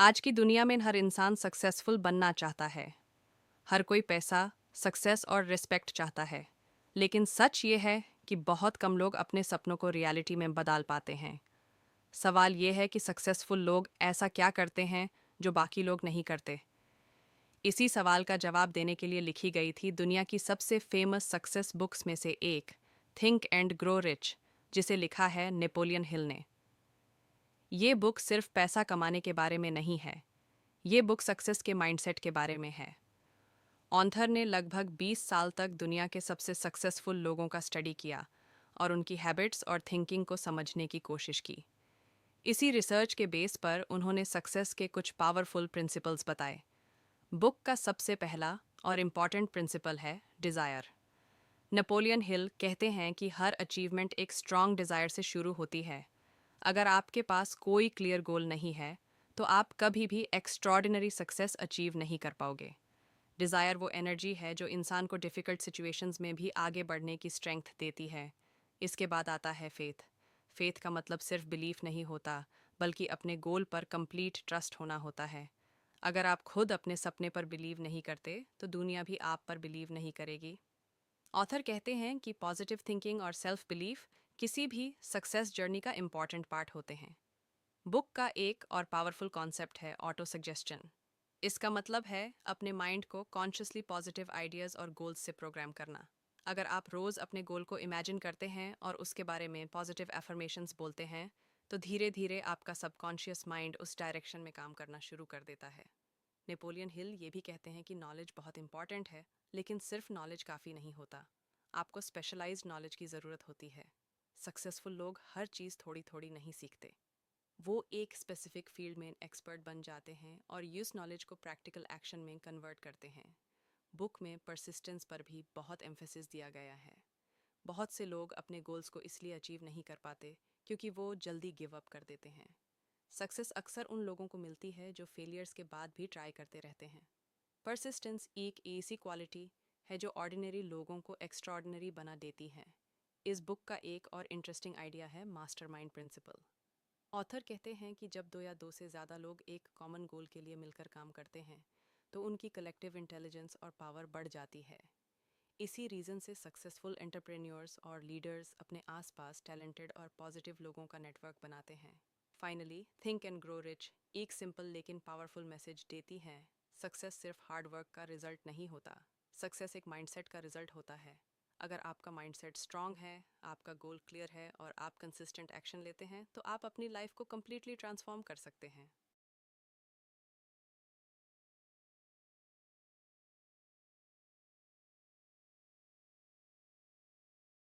आज की दुनिया में हर इंसान सक्सेसफुल बनना चाहता है। हर कोई पैसा, सक्सेस और रिस्पेक्ट चाहता है। लेकिन सच ये है कि बहुत कम लोग अपने सपनों को रियलिटी में बदल पाते हैं। सवाल ये है कि सक्सेसफुल लोग ऐसा क्या करते हैं जो बाकी लोग नहीं करते। इसी सवाल का जवाब देने के लिए लिखी गई थी दुनिया की सबसे फेमस सक्सेस बुक्स में से एक, थिंक एंड ग्रो रिच, जिसे लिखा है नेपोलियन हिल ने। ये बुक सिर्फ पैसा कमाने के बारे में नहीं है। ये बुक सक्सेस के माइंडसेट के बारे में है। ऑथर ने लगभग 20 साल तक दुनिया के सबसे सक्सेसफुल लोगों का स्टडी किया और उनकी हैबिट्स और थिंकिंग को समझने की कोशिश की। इसी रिसर्च के बेस पर उन्होंने सक्सेस के कुछ पावरफुल प्रिंसिपल्स बताए। बुक का सबसे पहला और इम्पॉर्टेंट प्रिंसिपल है डिज़ायर। नेपोलियन हिल कहते हैं कि हर अचीवमेंट एक स्ट्रॉन्ग डिज़ायर से शुरू होती है। अगर आपके पास कोई क्लियर गोल नहीं है तो आप कभी भी एक्स्ट्रॉर्डिनरी सक्सेस अचीव नहीं कर पाओगे। डिज़ायर वो एनर्जी है जो इंसान को डिफ़िकल्ट सिचुएशंस में भी आगे बढ़ने की स्ट्रेंथ देती है। इसके बाद आता है फेथ। फेथ का मतलब सिर्फ बिलीफ नहीं होता, बल्कि अपने गोल पर कंप्लीट ट्रस्ट होना होता है। अगर आप खुद अपने सपने पर बिलीव नहीं करते तो दुनिया भी आप पर बिलीव नहीं करेगी। ऑथर कहते हैं कि पॉजिटिव थिंकिंग और सेल्फ बिलीफ किसी भी सक्सेस जर्नी का इम्पॉर्टेंट पार्ट होते हैं। बुक का एक और पावरफुल कॉन्सेप्ट है ऑटो सजेशन। इसका मतलब है अपने माइंड को कॉन्शियसली पॉजिटिव आइडियाज़ और गोल्स से प्रोग्राम करना। अगर आप रोज़ अपने गोल को इमेजिन करते हैं और उसके बारे में पॉजिटिव एफर्मेशंस बोलते हैं तो धीरे धीरे आपका सबकॉन्शियस माइंड उस डायरेक्शन में काम करना शुरू कर देता है। नेपोलियन हिल ये भी कहते हैं कि नॉलेज बहुत इंपॉर्टेंट है, लेकिन सिर्फ नॉलेज काफ़ी नहीं होता। आपको स्पेशलाइज्ड नॉलेज की ज़रूरत होती है। सक्सेसफुल लोग हर चीज़ थोड़ी थोड़ी नहीं सीखते। वो एक स्पेसिफिक फील्ड में एक्सपर्ट बन जाते हैं और यूज नॉलेज को प्रैक्टिकल एक्शन में कन्वर्ट करते हैं। बुक में परसिस्टेंस पर भी बहुत एम्फेसिस दिया गया है। बहुत से लोग अपने गोल्स को इसलिए अचीव नहीं कर पाते क्योंकि वो जल्दी गिव अप कर देते हैं। सक्सेस अक्सर उन लोगों को मिलती है जो फेलियर्स के बाद भी ट्राई करते रहते हैं। परसिस्टेंस एक ऐसी क्वालिटी है जो ऑर्डिनरी लोगों को एक्स्ट्राऑर्डिनरी बना देती है। इस बुक का एक और इंटरेस्टिंग आइडिया है मास्टरमाइंड प्रिंसिपल। ऑथर कहते हैं कि जब दो या दो से ज़्यादा लोग एक कॉमन गोल के लिए मिलकर काम करते हैं तो उनकी कलेक्टिव इंटेलिजेंस और पावर बढ़ जाती है। इसी रीज़न से सक्सेसफुल एंटरप्रेन्योर्स और लीडर्स अपने आसपास टैलेंटेड और पॉजिटिव लोगों का नेटवर्क बनाते हैं। Finally, think and grow rich एक सिंपल लेकिन पावरफुल मैसेज देती है। सक्सेस सिर्फ हार्ड वर्क का रिजल्ट नहीं होता। सक्सेस एक माइंडसेट का रिजल्ट होता है। अगर आपका माइंडसेट स्ट्रांग है, आपका गोल क्लियर है और आप कंसिस्टेंट एक्शन लेते हैं तो आप अपनी लाइफ को कम्प्लीटली ट्रांसफॉर्म कर सकते हैं।